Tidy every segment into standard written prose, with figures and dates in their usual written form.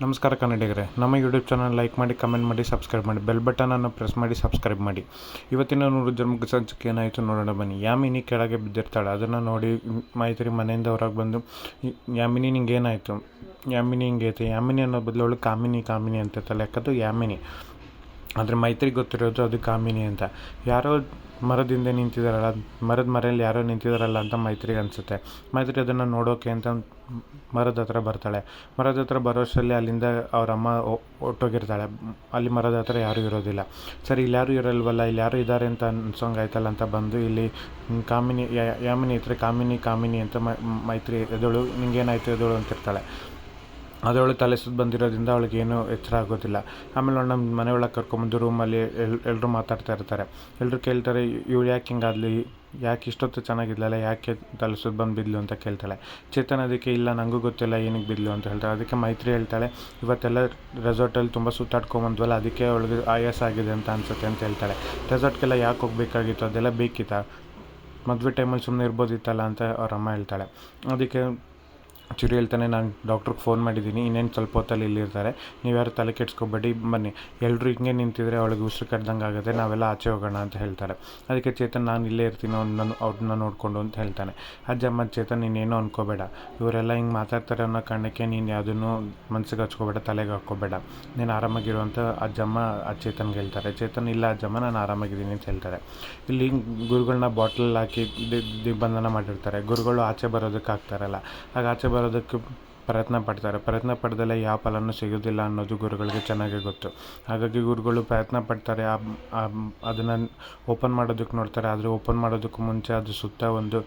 ನಮಸ್ಕಾರ ಕನ್ನಡಿಗರೇ, ನಮ್ಮ YouTube channel like ಮಾಡಿ, ಕಮೆಂಟ್ ಮಾಡಿ, ಸಬ್ಸ್ಕ್ರೈಬ್ ಮಾಡಿ, ಬೆಲ್ ಬಟನನ್ನು ಪ್ರೆಸ್ ಮಾಡಿ ಸಬ್ಸ್ಕ್ರೈಬ್ ಮಾಡಿ. ಇವತ್ತಿನ 100 ಜನ್ಮಕ್ಕೆ ಸಂಚಿಕೆ ಏನಾಯಿತು ನೋಡೋಣ ಬನ್ನಿ. ಯಾಮಿನಿ ಕೆಳಗೆ ಬಿದ್ದಿರ್ತಾಳೆ. ಅದನ್ನು ನೋಡಿ ಮೈತ್ರಿ ಮನೆಯಿಂದ ಹೊರಗೆ ಬಂದು, ಯಾಮಿನಿ ನಿಂಗೆ ಏನಾಯಿತು, ಯಾಮಿನಿ ಹಿಂಗೈತೆ, ಯಾಮಿನಿ ಅನ್ನೋ ಬದಲು ಅವಳು ಕಾಮಿನಿ ಅಂತಿರ್ತಾಳೆ. ಯಾಕಂದ್ರೆ ಯಾಮಿನಿ, ಆದರೆ ಮೈತ್ರಿಗೆ ಗೊತ್ತಿರೋದು ಅದು ಕಾಮಿನಿ ಅಂತ. ಯಾರೋ ಮರದಿಂದ ನಿಂತಿದ್ದಾರಲ್ಲ, ಮರೆಯಲ್ಲಿ ಯಾರೋ ನಿಂತಿದ್ದಾರಲ್ಲ ಅಂತ ಮೈತ್ರಿಗೆ ಅನಿಸುತ್ತೆ. ಮೈತ್ರಿ ಅದನ್ನು ನೋಡೋಕೆ ಅಂತ ಮರದ ಹತ್ರ ಬರ್ತಾಳೆ. ಮರದ ಹತ್ರ ಬರೋಷ್ಟರಲ್ಲಿ ಅಲ್ಲಿಂದ ಅವ್ರ ಅಮ್ಮ ಹೊಟ್ಟೋಗಿರ್ತಾಳೆ. ಅಲ್ಲಿ ಮರದ ಹತ್ರ ಯಾರೂ ಇರೋದಿಲ್ಲ. ಸರಿ, ಇಲ್ಲಿ ಯಾರೂ ಇರಲ್ವಲ್ಲ, ಇಲ್ಲಿ ಯಾರು ಇದ್ದಾರೆ ಅಂತ ಅನ್ಸೋಂಗಾಯ್ತಲ್ಲ ಅಂತ ಬಂದು ಇಲ್ಲಿ ಯಾಮಿನಿ ಹತ್ರ ಕಾಮಿನಿ ಅಂತ ಮೈತ್ರಿ ಎದೋಳು, ನಿಂಗೇನಾಯ್ತು ಎದೋಳು ಅಂತಿರ್ತಾಳೆ. ಅದವಳು ತಲೆ ಸುತ್ತ ಬಂದಿರೋದ್ರಿಂದ ಅವಳಿಗೇನು ಎಚ್ಚರ ಆಗೋದಿಲ್ಲ. ಆಮೇಲೆ ಅವಳು ನಮ್ಮ ಮನೆ ಒಳಗೆ ಕರ್ಕೊಂಬಂದು ರೂಮಲ್ಲಿ ಎಲ್ಲರೂ ಮಾತಾಡ್ತಾ ಇರ್ತಾರೆ. ಎಲ್ಲರೂ ಕೇಳ್ತಾರೆ, ಇವಳು ಯಾಕೆ ಹಿಂಗಾದ್ಲಿ, ಯಾಕೆ ಇಷ್ಟೊತ್ತು ಚೆನ್ನಾಗಿದ್ಲಲ್ಲ, ಯಾಕೆ ತಲೆ ಸುತ್ತ ಬಂದು ಬಿದ್ಲು ಅಂತ ಕೇಳ್ತಾಳೆ. ಚೇತನ್ ಅದಕ್ಕೆ ಇಲ್ಲ, ನನಗೂ ಗೊತ್ತಿಲ್ಲ ಏನಕ್ಕೆ ಬಿದ್ಲು ಅಂತ ಹೇಳ್ತಾಳೆ. ಅದಕ್ಕೆ ಮೈತ್ರಿ ಹೇಳ್ತಾಳೆ, ಇವತ್ತೆಲ್ಲ ರೆಸಾರ್ಟಲ್ಲಿ ತುಂಬ ಸುತ್ತಾಡ್ಕೊಂಬಂದ್ವಲ್ಲ, ಅದಕ್ಕೆ ಅವಳಿಗೆ ಆಯಾಸ ಆಗಿದೆ ಅಂತ ಅನ್ಸುತ್ತೆ ಅಂತ ಹೇಳ್ತಾಳೆ. ರೆಸಾರ್ಟ್ಗೆಲ್ಲ ಯಾಕೆ ಹೋಗಬೇಕಾಗಿತ್ತು, ಅದೆಲ್ಲ ಬೇಕಿತ್ತಾ, ಮದುವೆ ಟೈಮಲ್ಲಿ ಸುಮ್ಮನೆ ಇರ್ಬೋದಿತ್ತಲ್ಲ ಅಂತ ಅವ್ರ ಅಮ್ಮ ಹೇಳ್ತಾಳೆ. ಅದಕ್ಕೆ ಚಿರು ಹೇಳ್ತಾನೆ, ನಾನು ಡಾಕ್ಟ್ರಿಗೆ ಫೋನ್ ಮಾಡಿದ್ದೀನಿ, ಇನ್ನೇನು ಸ್ವಲ್ಪ ಹೊತ್ತಲ್ಲಿ ಇಲ್ಲಿರ್ತಾರೆ, ನೀವ್ಯಾರು ತಲೆ ಕೆಡ್ಸ್ಕೊಬೇಡಿ, ಬನ್ನಿ. ಎಲ್ಲರೂ ಹಿಂಗೆ ನಿಂತಿದ್ರೆ ಅವಳಿಗೆ ಉಸಿರು ಕಡ್ದಂಗೆ ಆಗುತ್ತೆ, ನಾವೆಲ್ಲ ಆಚೆ ಹೋಗೋಣ ಅಂತ ಹೇಳ್ತಾರೆ. ಅದಕ್ಕೆ ಚೇತನ್, ನಾನು ಇಲ್ಲೇ ಇರ್ತೀನಿ, ಅವ್ರನ್ನ ನೋಡಿಕೊಂಡು ಅಂತ ಹೇಳ್ತಾನೆ. ಅಜ್ಜಮ್ಮ, ಚೇತನ್ ನೀನೇನು ಅನ್ಕೋಬೇಡ, ಇವರೆಲ್ಲ ಹಿಂಗೆ ಮಾತಾಡ್ತಾರೆ ಅನ್ನೋ ಕಾರಣಕ್ಕೆ ನೀನು ಯಾವುದನ್ನು ಮನ್ಸಿಗೆ ಹಚ್ಕೋಬೇಡ, ತಲೆಗೆ ಹಾಕ್ಕೋಬೇಡ, ನೀನು ಆರಾಮಾಗಿರುವಂಥ ಅಜ್ಜಮ್ಮ ಚೇತನ್ಗೆ ಹೇಳ್ತಾರೆ. ಚೇತನ್, ಇಲ್ಲ ಅಜ್ಜಮ್ಮ, ನಾನು ಆರಾಮಾಗಿದ್ದೀನಿ ಅಂತ ಹೇಳ್ತಾರೆ. ಇಲ್ಲಿ ಗುರುಗಳನ್ನ ಬಾಟ್ಲಲ್ಲಿ ಹಾಕಿ ದಿಗ್ಬಂಧನ ಮಾಡಿರ್ತಾರೆ. ಗುರುಗಳು ಆಚೆ ಬರೋದಕ್ಕೆ ಆಗ್ತಾರಲ್ಲ, ಆಗ ಆಚೆ ಬರೋದಕ್ಕೆ ಪ್ರಯತ್ನ ಪಡ್ದಲ್ಲೇ ಯಾವ ಫಲನೂ ಸಿಗೋದಿಲ್ಲ ಅನ್ನೋದು ಗುರುಗಳಿಗೆ ಚೆನ್ನಾಗಿ ಗೊತ್ತು. ಹಾಗಾಗಿ ಗುರುಗಳು ಪ್ರಯತ್ನ ಪಡ್ತಾರೆ, ಅದನ್ನು ಓಪನ್ ಮಾಡೋದಕ್ಕೆ ನೋಡ್ತಾರೆ. ಆದರೆ ಓಪನ್ ಮಾಡೋದಕ್ಕೂ ಮುಂಚೆ ಅದು ಸುತ್ತ ಒಂದು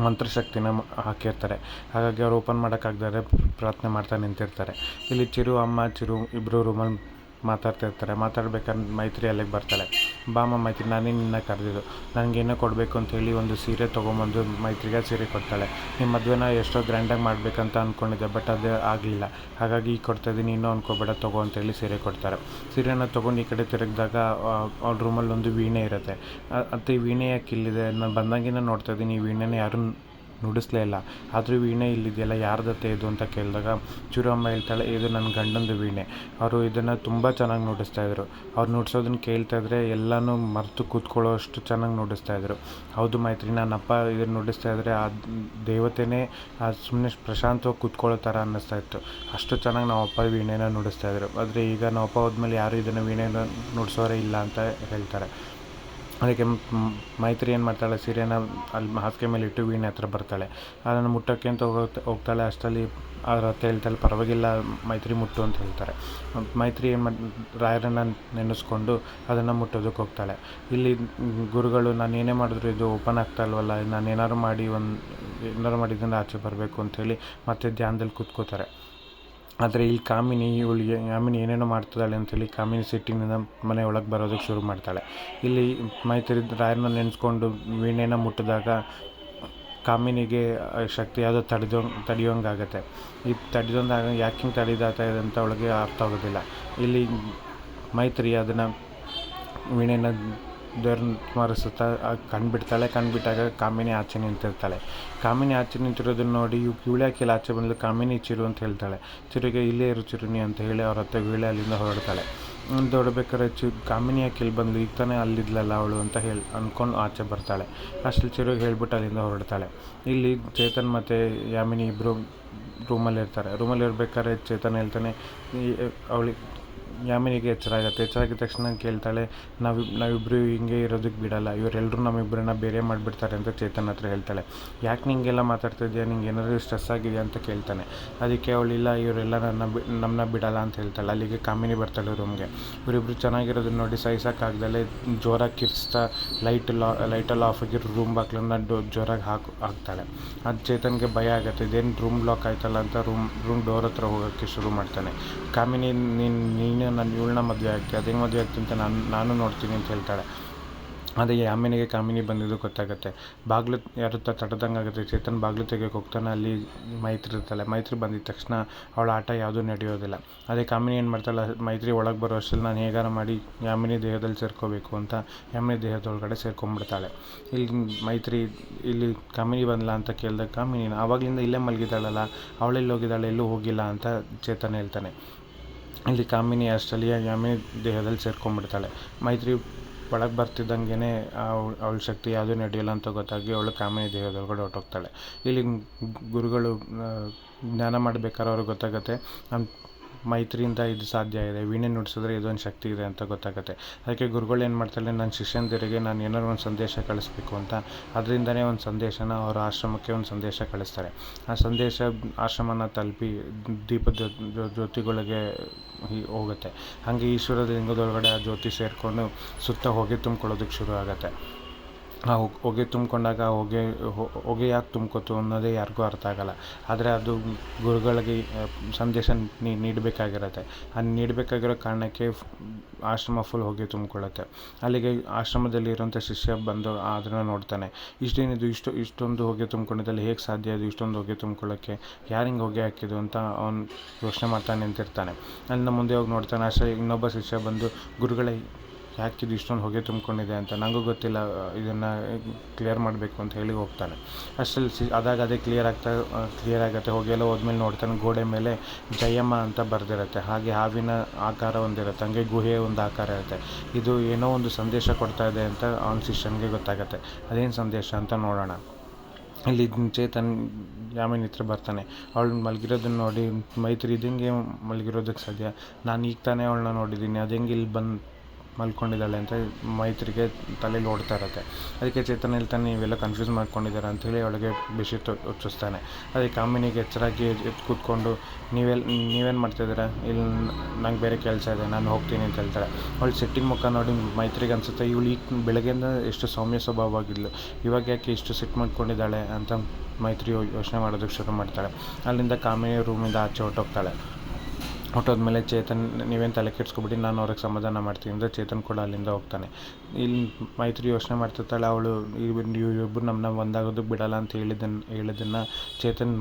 ಮಂತ್ರಶಕ್ತಿನ ಹಾಕಿರ್ತಾರೆ. ಹಾಗಾಗಿ ಅವ್ರು ಓಪನ್ ಮಾಡೋಕ್ಕಾಗ್ದಾರೆ ಪ್ರಾರ್ಥನೆ ಮಾಡ್ತಾ ನಿಂತಿರ್ತಾರೆ. ಇಲ್ಲಿ ಚಿರು ಇಬ್ಬರು ರೂಮಲ್ಲಿ ಮಾತಾಡ್ತಾ ಇರ್ತಾರೆ. ಮಾತಾಡ್ಬೇಕಾದ್ರೆ ಮೈತ್ರಿ ಅಲ್ಲಿಗೆ ಬರ್ತಾಳೆ. ಬಾಮ ಮೈತ್ರಿ, ನಾನೇ ನಿನ್ನ ಕರೆದಿದ್ದು, ನನಗೇನೋ ಕೊಡಬೇಕು ಅಂತ ಹೇಳಿ ಒಂದು ಸೀರೆ ತೊಗೊಂಬಂದು ಮೈತ್ರಿಗೆ ಸೀರೆ ಕೊಡ್ತಾಳೆ. ನಿಮ್ಮ ಮದುವೆನ ಎಷ್ಟೋ ಗ್ರ್ಯಾಂಡಾಗಿ ಮಾಡಬೇಕಂತ ಅಂದ್ಕೊಂಡಿದ್ದೆ, ಬಟ್ ಅದು ಆಗಲಿಲ್ಲ, ಹಾಗಾಗಿ ಈಗ ಕೊಡ್ತಾಯಿದ್ದೀನಿ, ಇನ್ನೂ ಅಂದ್ಕೋಬೇಡ, ತೊಗೋ ಅಂತೇಳಿ ಸೀರೆ ಕೊಡ್ತಾರೆ. ಸೀರೆನ ತೊಗೊಂಡು ಈ ಕಡೆ ತಿರುಗಿದಾಗ ಅವ್ರ ರೂಮಲ್ಲಿ ಒಂದು ವೀಣೆ ಇರುತ್ತೆ. ಮತ್ತು ಈ ವೀಣೆ ಯಾಕೆ ಇಲ್ಲಿದೆ, ನಾನು ಬಂದಾಗಿನ ನೋಡ್ತಾಯಿದ್ದೀನಿ, ಈ ವೀಣೆನ ಯಾರೂ ನುಡಿಸ್ಲೇ ಇಲ್ಲ, ಆದರೂ ವೀಣೆ ಇಲ್ಲಿದೆಯಲ್ಲ, ಯಾರ್ದತ್ತೆ ಇದು ಅಂತ ಕೇಳಿದಾಗ ಚಿರು ಅಮ್ಮ ಹೇಳ್ತಾಳೆ, ಇದು ನನ್ನ ಗಂಡಂದು ವೀಣೆ, ಅವರು ಇದನ್ನು ತುಂಬ ಚೆನ್ನಾಗಿ ನುಡಿಸ್ತಾಯಿದ್ರು, ಅವ್ರು ನುಡಿಸೋದನ್ನ ಕೇಳ್ತಾಯಿದ್ರೆ ಎಲ್ಲನೂ ಮರೆತು ಕೂತ್ಕೊಳ್ಳೋ ಅಷ್ಟು ಚೆನ್ನಾಗಿ ನುಡಿಸ್ತಾಯಿದ್ರು. ಹೌದು ಮೈತ್ರಿ, ನನ್ನಪ್ಪ ಇದನ್ನು ನುಡಿಸ್ತಾಯಿದ್ರೆ ಆ ದೇವತೆನೇ ಸುಮ್ಮನೆ ಪ್ರಶಾಂತವಾಗಿ ಕೂತ್ಕೊಳ್ಳೋ ಥರ ಅನ್ನಿಸ್ತಾ ಇತ್ತು, ಅಷ್ಟು ಚೆನ್ನಾಗಿ ನಮ್ಮಪ್ಪ ವೀಣೆನ ನುಡಿಸ್ತಾಯಿದ್ರು. ಆದರೆ ಈಗ ನಮ್ಮಪ್ಪ ಹೋದ್ಮೇಲೆ ಯಾರೂ ಇದನ್ನು ವೀಣೆನ ನುಡಿಸೋರೇ ಇಲ್ಲ ಅಂತ ಹೇಳ್ತಾರೆ. ಅದಕ್ಕೆ ಮೈತ್ರಿ ಏನು ಮಾಡ್ತಾಳೆ, ಸೀರೆನ ಅಲ್ಲಿ ಹಾಸಿಗೆ ಮೇಲೆ ಇಟ್ಟು ವೀಣೆ ಹತ್ರ ಬರ್ತಾಳೆ. ಅದನ್ನು ಮುಟ್ಟೋಕ್ಕೆ ಅಂತ ಹೋಗ್ತಾಳೆ. ಅಷ್ಟರಲ್ಲಿ ಅವ್ರ ಹತ್ರ ಹೇಳ್ತಾಳೆ, ಪರವಾಗಿಲ್ಲ ಮೈತ್ರಿ ಮುಟ್ಟು ಅಂತ ಹೇಳ್ತಾರೆ. ಮೈತ್ರಿ ಏನು ರಾಯರನ್ನು ನೆನೆಸ್ಕೊಂಡು ಅದನ್ನು ಮುಟ್ಟೋದಕ್ಕೆ ಹೋಗ್ತಾಳೆ. ಇಲ್ಲಿ ಗುರುಗಳು, ನಾನು ಏನೇ ಮಾಡಿದ್ರು ಇದು ಓಪನ್ ಆಗ್ತಾ ಇಲ್ವಲ್ಲ, ನಾನು ಏನಾದ್ರು ಮಾಡಿದ್ರಿಂದ ಆಚೆ ಬರಬೇಕು ಅಂಥೇಳಿ ಮತ್ತೆ ಧ್ಯಾನದಲ್ಲಿ ಕೂತ್ಕೋತಾರೆ. ಆದರೆ ಇಲ್ಲಿ ಯಾಮಿನಿ ಏನೇನೋ ಮಾಡ್ತಿದ್ದಾಳೆ ಅಂಥೇಳಿ ಕಾಮಿನಿ ಸಿಟ್ಟಿನಿಂದ ಮನೆ ಒಳಗೆ ಬರೋದಕ್ಕೆ ಶುರು ಮಾಡ್ತಾಳೆ. ಇಲ್ಲಿ ಮೈತ್ರಿ ರಾಯರನ್ನ ನೆನೆಸ್ಕೊಂಡು ವೀಣೆನ ಮುಟ್ಟಿದಾಗ ಕಾಮಿನಿಗೆ ಶಕ್ತಿ ಯಾವುದೋ ತಡೆಯೋಂಗಾಗತ್ತೆ. ಈ ತಡೆದೊಂದಾಗ ಯಾಕೆ ಹಿಂಗೆ ತಡೆದಾಗ್ತಾ ಇದೆ ಅಂತ ಅವಳಿಗೆ ಅರ್ಥ ಆಗೋದಿಲ್ಲ. ಇಲ್ಲಿ ಮೈತ್ರಿ ಅದನ್ನು ವೀಣೆನ ದೇವ್ರನ್ನ ಸ್ಮರಿಸುತ್ತಾ ಕಣ್ಬಿಟ್ಟಾಗ ಕಾಮಿನಿ ಆಚೆ ನಿಂತಿರ್ತಾಳೆ. ಕಾಮಿನಿ ಆಚೆ ನಿಂತಿರೋದನ್ನ ನೋಡಿ ಇವಳ್ಯಾಕಿಲ್ಲ ಆಚೆ ಬಂದು ಕಾಮಿನಿ ಚಿರು ಅಂತ ಹೇಳ್ತಾಳೆ. ಚಿರುಗೆ ಇಲ್ಲೇ ಇರು ಚಿರುನಿ ಅಂತ ಹೇಳಿ ಅವ್ರ ಹತ್ರ ವೀಳೆ ಅಲ್ಲಿಂದ ಹೊರಡ್ತಾಳೆ. ಹೊರಡ್ಬೇಕಾದ್ರೆ ಕಾಮಿನಿ ಯಾಕೆ ಇಲ್ಲಿ ಬಂದು, ಈಗ ತಾನೇ ಅಲ್ಲಿದ್ಲಲ್ಲ ಅವಳು ಅಂತ ಅಂದ್ಕೊಂಡು ಆಚೆ ಬರ್ತಾಳೆ. ಅಷ್ಟಲ್ಲಿ ಚಿರುಗೆ ಹೇಳ್ಬಿಟ್ಟು ಅಲ್ಲಿಂದ ಹೊರಡ್ತಾಳೆ. ಇಲ್ಲಿ ಚೇತನ್ ಮತ್ತು ಯಾಮಿನಿ ಇಬ್ಬರು ರೂಮಲ್ಲಿ ಇರ್ಬೇಕಾದ್ರೆ ಚೇತನ್ ಹೇಳ್ತಾನೆ, ಯಾಮಿನಿಗೆ ಎಚ್ಚರ ಆಗಿದ ತಕ್ಷಣ ಕೇಳ್ತಾಳೆ, ನಾವಿಬ್ಬರು ಹಿಂಗೆ ಇರೋದಕ್ಕೆ ಬಿಡಲ್ಲ, ಇವರೆಲ್ಲರೂ ನಮ್ಮಿಬ್ಬರನ್ನ ಬೇರೆ ಮಾಡಿಬಿಡ್ತಾರೆ ಅಂತ ಚೇತನ್ ಹತ್ರ ಹೇಳ್ತಾಳೆ. ಯಾಕೆ ನಿಂಗೆಲ್ಲ ಮಾತಾಡ್ತಿದ್ಯಾ, ನಿಂಗೆ ಏನಾದರೂ ಸ್ಟ್ರೆಸ್ ಆಗಿದೆಯಾ ಅಂತ ಕೇಳ್ತಾನೆ. ಅದಕ್ಕೆ ಅವಳಿಲ್ಲ, ಇವರೆಲ್ಲ ನಮ್ಮನ್ನ ಬಿಡಲ್ಲ ಅಂತ ಹೇಳ್ತಾಳೆ. ಅಲ್ಲಿಗೆ ಕಾಮಿನಿ ಬರ್ತಾಳೆ ರೂಮ್ಗೆ. ಇವರಿಬ್ಬರು ಚೆನ್ನಾಗಿರೋದನ್ನ ನೋಡಿ ಸಹಿಸೋಕ್ಕಾಗ್ದಲೇ ಜೋರಾಗಿ ಕಿರ್ಸ್ತಾ ಲೈಟಲ್ಲಿ ಆಫ್ ಆಗಿರೋ ರೂಮ್ ಬಾಕ್ಲನ್ನ ಜೋರಾಗಿ ಹಾಕ್ತಾಳೆ. ಅದು ಚೇತನ್ಗೆ ಭಯ ಆಗುತ್ತೆ, ಇದೇನು ರೂಮ್ ಲಾಕ್ ಆಯ್ತಲ್ಲ ಅಂತ ರೂಮ್ ಡೋರ್ ಹತ್ರ ಹೋಗೋಕ್ಕೆ ಶುರು ಮಾಡ್ತಾನೆ. ಕಾಮಿನಿ, ನೀನು ಇವಳನ್ನ ಮದುವೆ ಆಗ್ತೀಯ, ಅದೇ ಮದುವೆ ಆಗ್ತೀನಿ ಅಂತ ನಾನು ನೋಡ್ತೀನಿ ಅಂತ ಹೇಳ್ತಾಳೆ. ಅದೇ ಯಾಮಿನಿಗೆ ಕಾಮಿನಿ ಬಂದಿದ್ದು ಗೊತ್ತಾಗುತ್ತೆ. ಬಾಗಿಲು ಯಾರು ತಟ್ಟದಂಗೆ ಆಗುತ್ತೆ. ಚೇತನ್ ಬಾಗಿಲು ತೆಗಿಯೋಕೆ ಹೋಗ್ತಾನೆ. ಅಲ್ಲಿ ಮೈತ್ರಿ ಇರ್ತಾಳೆ. ಮೈತ್ರಿ ಬಂದಿದ್ದ ತಕ್ಷಣ ಅವಳ ಆಟ ಯಾವುದೂ ನಡೆಯೋದಿಲ್ಲ. ಅದೇ ಕಾಮಿನಿ ಏನು ಮಾಡ್ತಾಳೆ, ಮೈತ್ರಿ ಒಳಗೆ ಬರೋ ಅಷ್ಟರಲ್ಲಿ ನಾನು ಹೇಗಾರ ಮಾಡಿ ಯಾಮಿನಿ ದೇಹದಲ್ಲಿ ಸೇರ್ಕೋಬೇಕು ಅಂತ ಯಾಮಿನಿ ದೇಹದೊಳಗಡೆ ಸೇರ್ಕೊಂಡ್ಬಿಡ್ತಾಳೆ. ಇಲ್ಲಿ ಮೈತ್ರಿ ಇಲ್ಲಿ ಕಾಮಿನಿ ಬಂದಲ್ಲ ಅಂತ ಕೇಳಿದಾಗ ಕಾಮಿನಿ ಆವಾಗಲಿಂದ ಇಲ್ಲೇ ಮಲಗಿದ್ದಾಳಲ್ಲ, ಅವಳೆಲ್ಲಿ ಹೋಗಿದ್ದಾಳೆ, ಎಲ್ಲೂ ಹೋಗಿಲ್ಲ ಅಂತ ಚೇತನ್ ಹೇಳ್ತಾನೆ. ಇಲ್ಲಿ ಕಾಮಿನಿ ಅಷ್ಟರಲ್ಲಿ ಯಾಮಿನಿ ದೇಹದಲ್ಲಿ ಸೇರ್ಕೊಂಡ್ಬಿಡ್ತಾಳೆ. ಮೈತ್ರಿ ಒಳಗೆ ಬರ್ತಿದ್ದಂಗೆ ಅವಳ ಶಕ್ತಿ ಯಾವುದೂ ನಡೆಯಲ್ಲ ಅಂತ ಗೊತ್ತಾಗಿ ಅವಳು ಕಾಮಿನಿ ದೇಹದೊಳಗಡೆ ಹೊರಟೋಗ್ತಾಳೆ. ಇಲ್ಲಿ ಗುರುಗಳು ಜ್ಞಾನ ಮಾಡಬೇಕಾದ್ರೆ ಅವ್ರಿಗೆ ಗೊತ್ತಾಗುತ್ತೆ ಮೈತ್ರಿಯಿಂದ ಇದು ಸಾಧ್ಯ ಇದೆ, ವೀಣೆ ನುಡಿಸಿದ್ರೆ ಇದೊಂದು ಶಕ್ತಿ ಇದೆ ಅಂತ ಗೊತ್ತಾಗುತ್ತೆ. ಅದಕ್ಕೆ ಗುರುಗಳು ಏನು ಮಾಡ್ತಾಳೆ, ನನ್ನ ಶಿಷ್ಯಂದಿರಿಗೆ ನಾನು ಏನಾದ್ರು ಒಂದು ಸಂದೇಶ ಕಳಿಸ್ಬೇಕು ಅಂತ ಅದರಿಂದನೇ ಒಂದು ಸಂದೇಶನ ಅವರ ಆಶ್ರಮಕ್ಕೆ ಒಂದು ಸಂದೇಶ ಕಳಿಸ್ತಾರೆ. ಆ ಸಂದೇಶ ಆಶ್ರಮನ ತಲುಪಿ ದೀಪದ ಜ್ಯೋತಿಗಳಿಗೆ ಹೋಗುತ್ತೆ. ಹಾಗೆ ಈಶ್ವರದ ಲಿಂಗದೊಳಗಡೆ ಆ ಜ್ಯೋತಿ ಸೇರಿಕೊಂಡು ಸುತ್ತ ಹೊಗೆ ತುಂಬ್ಕೊಳ್ಳೋದಕ್ಕೆ ಶುರು ಆಗುತ್ತೆ. ಆ ಹೊಗೆ ತುಂಬಿಕೊಂಡಾಗ ಹೊಗೆ ಯಾಕೆ ತುಂಬ್ಕೋತು ಅನ್ನೋದೇ ಯಾರಿಗೂ ಅರ್ಥ ಆಗೋಲ್ಲ. ಆದರೆ ಅದು ಗುರುಗಳಿಗೆ ಸಂದೇಶ ನೀಡಬೇಕಾಗಿರುತ್ತೆ. ಅದು ನೀಡಬೇಕಾಗಿರೋ ಕಾರಣಕ್ಕೆ ಆಶ್ರಮ ಫುಲ್ ಹೊಗೆ ತುಂಬಿಕೊಳ್ಳುತ್ತೆ. ಅಲ್ಲಿಗೆ ಆಶ್ರಮದಲ್ಲಿರೋಂಥ ಶಿಷ್ಯ ಬಂದು ಅದನ್ನು ನೋಡ್ತಾನೆ. ಇಷ್ಟೇನಿದು ಇಷ್ಟೊಂದು ಹೊಗೆ ತುಂಬ್ಕೊಂಡಿದ್ದಲ್ಲಿ ಹೇಗೆ ಸಾಧ್ಯ ಅದು ಇಷ್ಟೊಂದು ಹೊಗೆ ತುಂಬ್ಕೊಳ್ಳೋಕ್ಕೆ, ಯಾರು ಹಿಂಗೆ ಹೊಗೆ ಹಾಕಿದ್ದು ಅಂತ ಅವನು ಯೋಚನೆ ಮಾಡ್ತಾನೆ ನಿಂತಿರ್ತಾನೆ. ಅಲ್ಲಿಂದ ಮುಂದೆ ಹೋಗಿ ನೋಡ್ತಾನೆ. ಅಷ್ಟೇ ಇನ್ನೊಬ್ಬ ಶಿಷ್ಯ ಬಂದು ಗುರುಗಳೇ ಯಾಕಿದು ಇಷ್ಟೊಂದು ಹೊಗೆ ತುಂಬಿಕೊಂಡಿದೆ ಅಂತ ನನಗೂ ಗೊತ್ತಿಲ್ಲ, ಇದನ್ನು ಕ್ಲಿಯರ್ ಮಾಡಬೇಕು ಅಂತ ಹೇಳಿ ಹೋಗ್ತಾನೆ. ಅಷ್ಟರಲ್ಲಿ ಅದೇ ಕ್ಲಿಯರ್ ಆಗುತ್ತೆ. ಹೊಗೆಲ್ಲ ಹೋದ್ಮೇಲೆ ನೋಡ್ತಾನೆ ಗೋಡೆ ಮೇಲೆ ಜಯಮ್ಮ ಅಂತ ಬರೆದಿರುತ್ತೆ. ಹಾಗೆ ಹಾವಿನ ಆಕಾರ ಒಂದಿರುತ್ತೆ, ಹಂಗೆ ಗುಹೆಯ ಒಂದು ಆಕಾರ ಇರುತ್ತೆ. ಇದು ಏನೋ ಒಂದು ಸಂದೇಶ ಕೊಡ್ತಾ ಇದೆ ಅಂತ ಅವನ ಶಿಷ್ಯನಿಗೆ ಗೊತ್ತಾಗುತ್ತೆ. ಅದೇನು ಸಂದೇಶ ಅಂತ ನೋಡೋಣ. ಇಲ್ಲಿ ಚೇತನ್ ಯಾಮಿನಿ ಹತ್ರ ಬರ್ತಾನೆ. ಅವಳು ಮಲಗಿರೋದನ್ನ ನೋಡಿ ಮೈತ್ರಿ ಇದಂಗೆ ಮಲಗಿರೋದಕ್ಕೆ ಸಾಧ್ಯ, ನಾನು ಈಗ ತಾನೇ ಅವಳನ್ನ ನೋಡಿದ್ದೀನಿ, ಅದು ಹೆಂಗೆ ಇಲ್ಲಿ ಬಂದು ಮಲ್ಕೊಂಡಿದ್ದಾಳೆ ಅಂತ ಮೈತ್ರಿಗೆ ತಲೆಯಲ್ಲಿ ಓಡ್ತಾ ಇರುತ್ತೆ. ಅದಕ್ಕೆ ಚೇತನ್ ಹೇಳ್ತಾನೆ ನೀವೆಲ್ಲ ಕನ್ಫ್ಯೂಸ್ ಮಾಡ್ಕೊಂಡಿದ್ದಾರೆ ಅಂಥೇಳಿ ಅವಳಿಗೆ ಬೆಡ್ಶೀಟ್ ಹೊಚ್ಚಿಸ್ತಾನೆ. ಅದಕ್ಕೆ ಕಾಮಿನಿಗೆ ಎಚ್ಚರಾಗಿ ಎದ್ದು ಕೂತ್ಕೊಂಡು ನೀವೇನು ಮಾಡ್ತಿದ್ದೀರಾ, ಇಲ್ಲಿ ನಂಗೆ ಬೇರೆ ಕೆಲಸ ಇದೆ, ನಾನು ಹೋಗ್ತೀನಿ ಅಂತ ಹೇಳ್ತಾಳೆ. ಅವಳು ಸಿಟ್ಟಿನ ಮುಖ ನೋಡಿ ಮೈತ್ರಿಗೆ ಅನಿಸುತ್ತೆ ಇವಳು ಈಗ ಬೆಳಗ್ಗೆಯಿಂದ ಎಷ್ಟು ಸೌಮ್ಯ ಸ್ವಭಾವವಾಗಿದ್ಲು, ಇವಾಗ ಯಾಕೆ ಇಷ್ಟು ಸಿಟ್ಟು ಮಾಡ್ಕೊಂಡಿದ್ದಾಳೆ ಅಂತ ಮೈತ್ರಿ ಯೋಚನೆ ಮಾಡೋದಕ್ಕೆ ಶುರು ಮಾಡ್ತಾಳೆ. ಅಲ್ಲಿಂದ ಕಾಮಿನಿ ರೂಮಿಂದ ಆಚೆ ಹೊಟ್ಟೋದ್ಮೇಲೆ ಚೇತನ್ ನೀವೇನು ತಲೆ ಕೆಡ್ಸ್ಕೊಬಿಟ್ಟು ನಾನು ಅವ್ರಿಗೆ ಸಮಾಧಾನ ಮಾಡ್ತೀನಿ ಅಂದರೆ ಚೇತನ್ ಕೂಡ ಅಲ್ಲಿಂದ ಹೋಗ್ತಾನೆ. ಇಲ್ಲಿ ಮೈತ್ರಿ ಯೋಚನೆ ಮಾಡ್ತಿರ್ತಾಳೆ, ಅವಳು ಇಬ್ಬರು ನಮ್ಮನ್ನ ಒಂದಾಗೋದಕ್ಕೆ ಬಿಡಲ್ಲ ಅಂತ ಹೇಳಿದ್ದನ್ನು ಚೇತನ್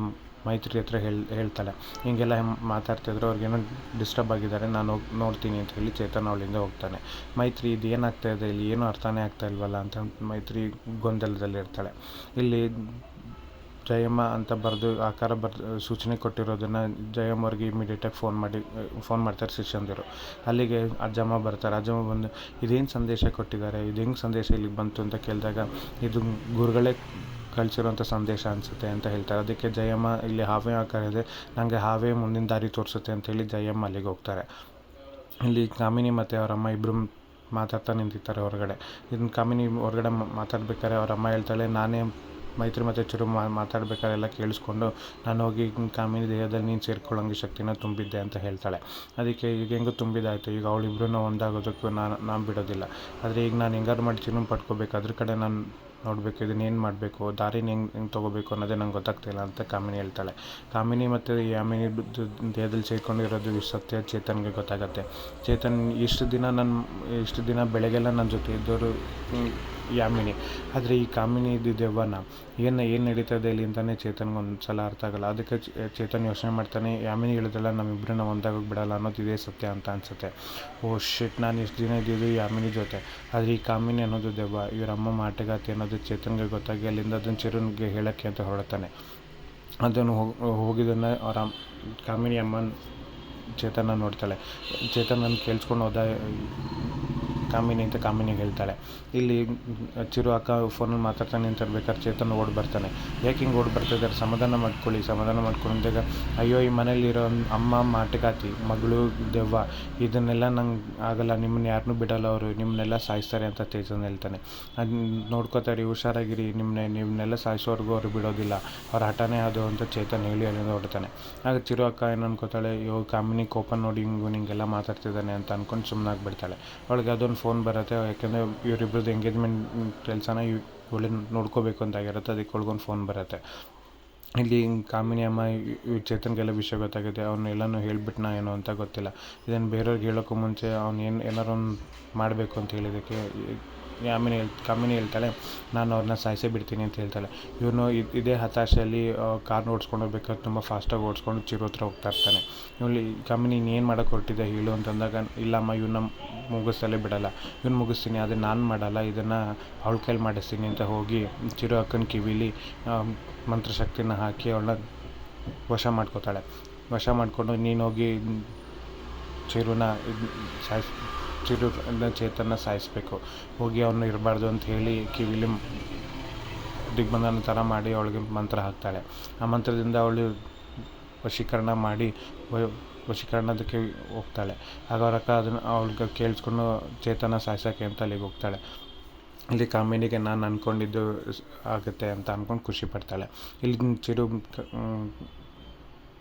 ಮೈತ್ರಿ ಹತ್ರ ಹೇಳ್ತಾಳೆ. ಹೀಗೆಲ್ಲ ಮಾತಾಡ್ತಿದ್ರು, ಅವ್ರಿಗೇನೋ ಡಿಸ್ಟರ್ಬ್ ಆಗಿದ್ದಾರೆ, ನಾನು ಹೋಗಿ ನೋಡ್ತೀನಿ ಅಂತ ಹೇಳಿ ಚೇತನ್ ಅವಳಿಂದ ಹೋಗ್ತಾನೆ. ಮೈತ್ರಿ ಇದು ಏನಾಗ್ತಾಯಿದೆ ಇಲ್ಲಿ, ಏನೂ ಅರ್ಥನೇ ಆಗ್ತಾ ಇಲ್ವಲ್ಲ ಅಂತ ಮೈತ್ರಿ ಗೊಂದಲದಲ್ಲಿರ್ತಾಳೆ. ಇಲ್ಲಿ ಜಯಮ್ಮ ಅಂತ ಬರೆದು ಆಕಾರ ಸೂಚನೆ ಕೊಟ್ಟಿರೋದನ್ನು ಜಯಮ್ಮ ಅವ್ರಿಗೆ ಇಮಿಡಿಯೇಟಾಗಿ ಫೋನ್ ಮಾಡ್ತಾರೆ ಶಿಷ್ಯಂದಿರು. ಅಲ್ಲಿಗೆ ಅಜ್ಜಮ್ಮ ಬರ್ತಾರೆ. ಅಜ್ಜಮ್ಮ ಬಂದು ಇದೇನು ಸಂದೇಶ ಕೊಟ್ಟಿದ್ದಾರೆ, ಇದು ಹೆಂಗೆ ಸಂದೇಶ ಇಲ್ಲಿಗೆ ಬಂತು ಅಂತ ಕೇಳಿದಾಗ ಇದು ಗುರುಗಳೇ ಕಳಿಸಿರೋಂಥ ಸಂದೇಶ ಅನಿಸುತ್ತೆ ಅಂತ ಹೇಳ್ತಾರೆ. ಅದಕ್ಕೆ ಜಯಮ್ಮ ಇಲ್ಲಿ ಹಾವೇ ಆಕಾರ ಇದೆ, ನನಗೆ ಹಾವೇ ಮುಂದಿನ ದಾರಿ ತೋರಿಸುತ್ತೆ ಅಂತೇಳಿ ಜಯಮ್ಮ ಅಲ್ಲಿಗೆ ಹೋಗ್ತಾರೆ. ಇಲ್ಲಿ ಕಾಮಿನಿ ಮತ್ತು ಅವರಮ್ಮ ಇಬ್ಬರು ಮಾತಾಡ್ತಾ ನಿಂತಿರ್ತಾರೆ ಹೊರಗಡೆ. ಇದನ್ನು ಕಾಮಿನಿ ಹೊರಗಡೆ ಮಾತಾಡ್ಬೇಕಾದ್ರೆ ಅವರಮ್ಮ ಹೇಳ್ತಾಳೆ, ನಾನೇ ಮೈತ್ರಿ ಮತ್ತು ಚಿರು ಮಾತಾಡ್ಬೇಕಾದ್ರೆ ಎಲ್ಲ ಕೇಳಿಸ್ಕೊಂಡು ನಾನು ಹೋಗಿ ಕಾಮಿನಿ ದೇಹದಲ್ಲಿ ನೀನು ಸೇರ್ಕೊಳ್ಳೋಂಗೆ ಶಕ್ತಿನ ತುಂಬಿದ್ದೆ ಅಂತ ಹೇಳ್ತಾಳೆ. ಅದಕ್ಕೆ ಈಗ ಹೆಂಗೂ ತುಂಬಿದಾಯಿತು, ಈಗ ಅವಳಿಬ್ರೂ ಒಂದಾಗೋದಕ್ಕೂ ನಾನು ಬಿಡೋದಿಲ್ಲ. ಆದರೆ ಈಗ ನಾನು ಹೆಂಗಾರು ಮಾಡಿ ಚಿರು ಪಡ್ಕೋಬೇಕು, ಅದ್ರ ಕಡೆ ನಾನು ನೋಡಬೇಕು, ಇದನ್ನೇನು ಮಾಡಬೇಕು, ದಾರಿನ ಹೆಂಗೆ ತೊಗೋಬೇಕು ಅನ್ನೋದೇ ನಂಗೆ ಗೊತ್ತಾಗ್ತಿಲ್ಲ ಅಂತ ಕಾಮಿನಿ ಹೇಳ್ತಾಳೆ. ಕಾಮಿನಿ ಮತ್ತು ಯಾಮಿನಿ ದೇಹದಲ್ಲಿ ಸೇರ್ಕೊಂಡಿರೋದು ಸತ್ಯ ಚೇತನ್ಗೆ ಗೊತ್ತಾಗುತ್ತೆ. ಚೇತನ್ ಇಷ್ಟು ದಿನ ಬೆಳಗ್ಗೆಲ್ಲ ನನ್ನ ಜೊತೆ ಇದ್ದವರು ಯಾಮಿನಿ, ಆದರೆ ಈ ಕಾಮಿನಿ ದೆವ್ವನ ಏನು ನಡೀತದೆ ಇಲ್ಲಿ ಅಂತಲೇ ಚೇತನ್ಗೆ ಒಂದು ಸಲ ಅರ್ಥ ಆಗೋಲ್ಲ. ಅದಕ್ಕೆ ಚೇತನ್ ಯೋಚನೆ ಮಾಡ್ತಾನೆ, ಯಾಮಿನಿ ಹೇಳಿದಲ್ಲ ನಮ್ಮಿಬ್ಬರನ್ನ ಒಂದಾಗೋಗಿ ಬಿಡಲ್ಲ ಅನ್ನೋದು ಇದೇ ಸತ್ಯ ಅಂತ ಅನಿಸುತ್ತೆ. ಶಿಟ್, ನಾನು ಇಷ್ಟು ದಿನ ಇದ್ದಿದ್ದು ಯಾಮಿನಿ ಜೊತೆ, ಆದರೆ ಈ ಕಾಮಿನಿ ಅನ್ನೋದು ದೆವ್ವ, ಇವರಮ್ಮ ಮಾಟಗಾತಿ ಅನ್ನೋದು ಚೇತನ್ಗೆ ಗೊತ್ತಾಗಿ ಅಲ್ಲಿಂದ ಅದನ್ನು ಚಿರುನ್ಗೆ ಹೇಳೋಕ್ಕೆ ಅಂತ ಹೊರಡ್ತಾನೆ. ಅದನ್ನು ಹೋಗಿದ್ದನ್ನು ಅವರ ಕಾಮಿನಿ ಅಮ್ಮನ ಚೇತನ ನೋಡ್ತಾಳೆ. ಚೇತನನ್ನು ಕೇಳಿಸ್ಕೊಂಡು ಹೋದ ಕಾಮಿನಿ ಅಂತ ಕಾಮಿನಿಗೆ ಹೇಳ್ತಾಳೆ. ಇಲ್ಲಿ ಚಿರು ಅಕ್ಕ ಫೋನಲ್ಲಿ ಮಾತಾಡ್ತಾನೆ ನಿಂತಿರ್ಬೇಕಾದ್ರೆ ಚೇತನ್ ಓಡಿ ಬರ್ತಾನೆ. ಯಾಕೆ ಹಿಂಗೆ ಓಡಿ ಬರ್ತಿದ್ದಾರೆ, ಸಮಾಧಾನ ಮಾಡ್ಕೊಂಡಿದ್ದಾಗ ಅಯ್ಯೋ ಈ ಮನೇಲಿರೋ ಅಮ್ಮ ಮಾಟಗಾತಿ, ಮಗಳು ದೆವ್ವ, ಇದನ್ನೆಲ್ಲ ನಂಗೆ ಆಗಲ್ಲ, ನಿಮ್ಮನ್ನ ಯಾರನ್ನೂ ಬಿಡಲ್ಲ, ಅವರು ನಿಮ್ಮನ್ನೆಲ್ಲ ಸಾಯಿಸ್ತಾರೆ ಅಂತ ಚೇತನ್ ಹೇಳ್ತಾನೆ. ಅದು ನೋಡ್ಕೋತಾರೆ, ಹುಷಾರಾಗಿರಿ, ನಿಮ್ಮನ್ನೆಲ್ಲ ಸಾಯಿಸೋರ್ಗೂ ಅವ್ರು ಬಿಡೋದಿಲ್ಲ, ಅವ್ರ ಹಠನೇ ಅದು ಅಂತ ಚೇತನ್ ಹೇಳಿ ಅಲ್ಲಿಂದ ಹೊಡ್ತಾನೆ. ಆಗ ಚಿರು ಅಕ್ಕ ಏನು ಅನ್ಕೋತಾಳೆ, ಕಾಮಿನಿ ಕೋಪ ನೋಡಿ ಹಿಂಗೆಲ್ಲ ಮಾತಾಡ್ತಿದ್ದಾನೆ ಅಂತ ಅಂದ್ಕೊಂಡು ಸುಮ್ಮನಾಗ್ಬಿಡ್ತಾಳೆ. ಅವಳಿಗೆ ಅದೊಂದು ಫೋನ್ ಬರುತ್ತೆ, ಯಾಕೆಂದರೆ ಇವರಿಬ್ರದ್ದು ಎಂಗೇಜ್ಮೆಂಟ್ ಕೆಲಸನ ಒಳ್ಳೆ ನೋಡ್ಕೋಬೇಕು ಅಂತಾಗಿರುತ್ತೆ. ಅದಕ್ಕೆ ಒಳಗೊಂದು ಫೋನ್ ಬರುತ್ತೆ. ಇಲ್ಲಿ ಕಾಮಿನಿ ಅಮ್ಮ ಚೇತನ್ಗೆಲ್ಲ ವಿಷಯ ಗೊತ್ತಾಗುತ್ತೆ. ಅವನ್ನೆಲ್ಲನೂ ಹೇಳ್ಬಿಟ್ನಾ ಏನೋ ಅಂತ ಗೊತ್ತಿಲ್ಲ. ಇದನ್ನು ಬೇರೆಯವ್ರಿಗೆ ಹೇಳೋಕ್ಕೂ ಮುಂಚೆ ಏನಾರು ಒಂದು ಮಾಡಬೇಕು ಅಂತ ಹೇಳಿದ್ದಕ್ಕೆ ಕಾಮಿನಿ ಹೇಳ್ತಾಳೆ ನಾನು ಅವ್ರನ್ನ ಸಾಯಿಸೇ ಬಿಡ್ತೀನಿ ಅಂತ ಹೇಳ್ತಾಳೆ. ಇವನು ಇದೇ ಹತಾಶೆಯಲ್ಲಿ ಕಾರ್ ಓಡಿಸ್ಕೊಂಡು ಹೋಗ್ಬೇಕಾದ್ರೆ ತುಂಬ ಫಾಸ್ಟಾಗಿ ಓಡಿಸ್ಕೊಂಡು ಚಿರು ಹತ್ರ ಹೋಗ್ತಾ ಇರ್ತಾನೆ. ಇವಳು ಕಾಮಿನಿ ಏನು ಮಾಡೋಕ್ಕೆ ಹೊರಟಿದ್ದೆ ಹೇಳು ಅಂತಂದಾಗ, ಇಲ್ಲಮ್ಮ ಇವನ್ನ ಮುಗಿಸ್ತಲೇ ಬಿಡಲ್ಲ, ಇವನು ಮುಗಿಸ್ತೀನಿ ಆದರೆ ನಾನು ಮಾಡಲ್ಲ, ಇದನ್ನು ಅವಳ ಕೈಲಿ ಮಾಡಿಸ್ತೀನಿ ಅಂತ ಹೋಗಿ ಚಿರು ಅಕ್ಕನ ಕಿವಿಲಿ ಮಂತ್ರಶಕ್ತಿನ ಹಾಕಿ ಅವಳನ್ನ ವಶ ಮಾಡ್ಕೋತಾಳೆ. ವಶ ಮಾಡಿಕೊಂಡು ನೀನು ಹೋಗಿ ಚೇತನ್ನ ಸಾಯಿಸಬೇಕು, ಹೋಗಿ ಅವನು ಇರಬಾರ್ದು ಅಂತ ಹೇಳಿ ಕಿವಿಲಿ ದಿಗ್ಬಂಧನ ಥರ ಮಾಡಿ ಅವಳಿಗೆ ಮಂತ್ರ ಹಾಕ್ತಾಳೆ. ಆ ಮಂತ್ರದಿಂದ ಅವಳು ವಶೀಕರಣದಕ್ಕೆ ಹೋಗ್ತಾಳೆ. ಆಗ ಅವ್ರ ಅಕ್ಕ ಅದನ್ನು ಅವಳಿಗೆ ಕೇಳಿಸ್ಕೊಂಡು ಚೇತನ ಸಾಯಿಸೋಕ್ಕೆ ಅಂತ ಅಲ್ಲಿಗೆ ಹೋಗ್ತಾಳೆ. ಇಲ್ಲಿ ಕಾಮಿನಿಗೆ ನಾನು ಅಂದ್ಕೊಂಡಿದ್ದು ಆಗುತ್ತೆ ಅಂತ ಅಂದ್ಕೊಂಡು ಖುಷಿ ಪಡ್ತಾಳೆ. ಇಲ್ಲಿ ಚಿರು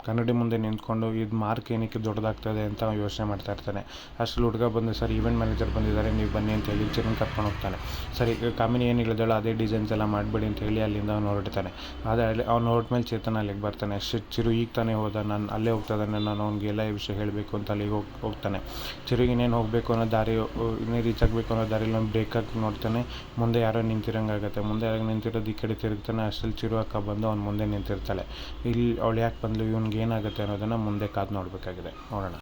ಕನ್ನಡಿ ಮುಂದೆ ನಿಂತ್ಕೊಂಡು ಇದು ಮಾರ್ಕ್ ಏನಕ್ಕೆ ದೊಡ್ಡದಾಗ್ತದೆ ಅಂತ ಯೋಚನೆ ಮಾಡ್ತಾ ಇರ್ತಾನೆ. ಅಷ್ಟರಲ್ಲಿ ಹುಡುಗ ಬಂದು ಸರ್ ಈವೆಂಟ್ ಮ್ಯಾನೇಜರ್ ಬಂದಿದ್ದಾರೆ, ನೀವು ಬನ್ನಿ ಅಂತ ಹೇಳಿ ಚಿರುನ ಕರ್ಕೊಂಡು ಹೋಗ್ತಾನೆ. ಸರಿ ಕಾಮಿನಿ ಏನು ಹೇಳಿದಳು ಅದೇ ಡಿಸೈನ್ಸ್ ಎಲ್ಲ ಮಾಡಿಬಿಡಿ ಅಂತ ಹೇಳಿ ಅಲ್ಲಿಂದ ಅವನು ಹೊರಡ್ತಾನೆ. ಆದರೆ ಅವ್ನು ಹೊರಟ್ಮೇಲೆ ಚೇತನ ಅಲ್ಲಿಗೆ ಬರ್ತಾನೆ. ಚಿರು ಈಗ ತಾನೇ ಹೋದ, ನಾನು ಅಲ್ಲೇ ಹೋಗ್ತಾನೆ, ನಾನು ಅವ್ನಿಗೆಲ್ಲ ಈ ವಿಷಯ ಹೇಳಬೇಕು ಅಂತ ಅಲ್ಲಿಗೆ ಹೋಗ್ತಾನೆ. ಚಿರುಗೆ ಇನ್ನೇನು ಹೋಗಬೇಕು ಅನ್ನೋ ದಾರಿ, ಇನ್ನೇ ರೀಚ್ ಆಗಬೇಕು ಅನ್ನೋ ದಾರಿಲಿ ಅವ್ನು ಬ್ರೇಕಾಗಿ ನೋಡ್ತಾನೆ. ಮುಂದೆ ಯಾರೋ ನಿಂತಿರಂಗಾಗುತ್ತೆ. ಮುಂದೆ ಯಾರೋ ನಿಂತಿರೋದು ಈ ಕಡೆ ತಿರುಗ್ತಾನೆ. ಅಷ್ಟರಲ್ಲಿ ಚಿರು ಅಕ್ಕ ಬಂದು ಅವ್ನು ಮುಂದೆ ನಿಂತಿರ್ತಾಳೆ. ಇಲ್ಲಿ ಅವಳು ಯಾಕೆ ಬಂದಳು, ಏನಾಗುತ್ತೆ ಅನ್ನೋದನ್ನು ಮುಂದೆ ಕಾದು ನೋಡಬೇಕಾಗಿದೆ. ನೋಡೋಣ.